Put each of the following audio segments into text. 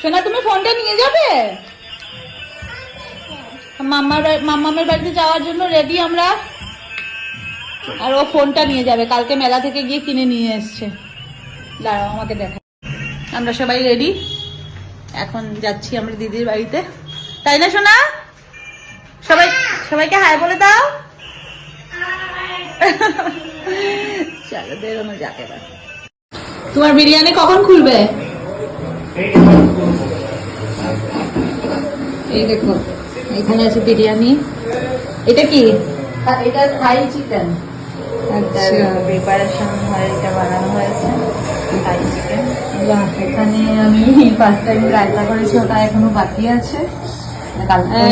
সোনা তুমি ফোনটা নিয়ে যাবে? মাম্মামের বাড়িতে যাওয়ার জন্য রেডি আমরা। আর ও ফোনটা নিয়ে যাবে, কালকে মেলা থেকে গিয়ে কিনে নিয়ে এসছে। দাঁড়াও আমাকে দেখা। আমরা সবাই রেডি, এখন যাচ্ছি আমরা দিদির বাড়িতে, তাই না সোনা? সবাইকে হাই বলে দাও। চলো বেরোনো যাক এবার। তোমার বিরিয়ানি কখন খুলবে? এই দেখো এখানে আছে বিরিয়ানি। এটা কি? এটা থাই চিকেন। আচ্ছা, প্রিপারেশন হয়, এটা বানানো হয়েছে থাই চিকেন। বাহ। এখানে আমি ফার্স্ট টাইম রায়তা করেছি, ওটা এখনো বাকি আছে।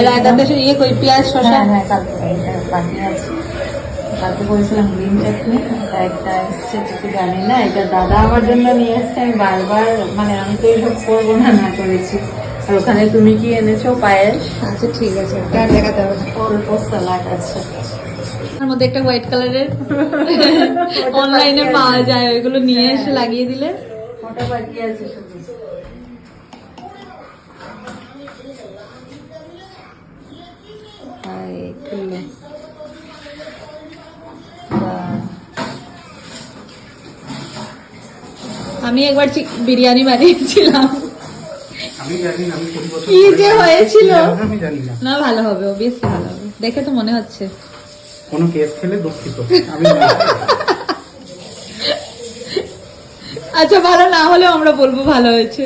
রায়তাতে ইয়ে কই পেঁয়াজ শসা? হ্যাঁ, কালকে এটা বাকি আছে। কালকে করেছিলাম গ্রিন চাটনি, এটা একটা এসছে কিছু জানি না, এটা দাদা আমার জন্য নিয়ে এসছে। আমি বারবার মানে আমি তো এইসব করবো না, না করেছি। আর ওখানে তুমি কি এনেছো? পায়েস। আচ্ছা ঠিক আছে, কার দেখাতে হবে না। অল্প স্যালাড আছে, তার মধ্যে একটা হোয়াইট কালারের অনলাইনে পাওয়া যায়, ওইগুলো নিয়ে এসে লাগিয়ে দিলে। ওটা বাকি আছে শুধু। আমি একবার বিরিয়ানি বানিয়েছিলাম, আমি জানি না, আমি 20 বছর কি যে হয়েছিল। আমি জানি না। না ভালো হবে, অবভিয়াসলি ভালো হবে, দেখে তো মনে হচ্ছে। কোনো কেস খেলে দুঃখিত আমি জানি। আচ্ছা ভালো না হলেও আমরা বলবো ভালো হয়েছে।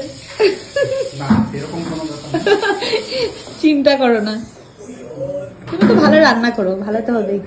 না এরকম কোনো ব্যাপার না। চিন্তা করো না, তুমি তো ভালো রান্না করো, ভালো তো হবেই।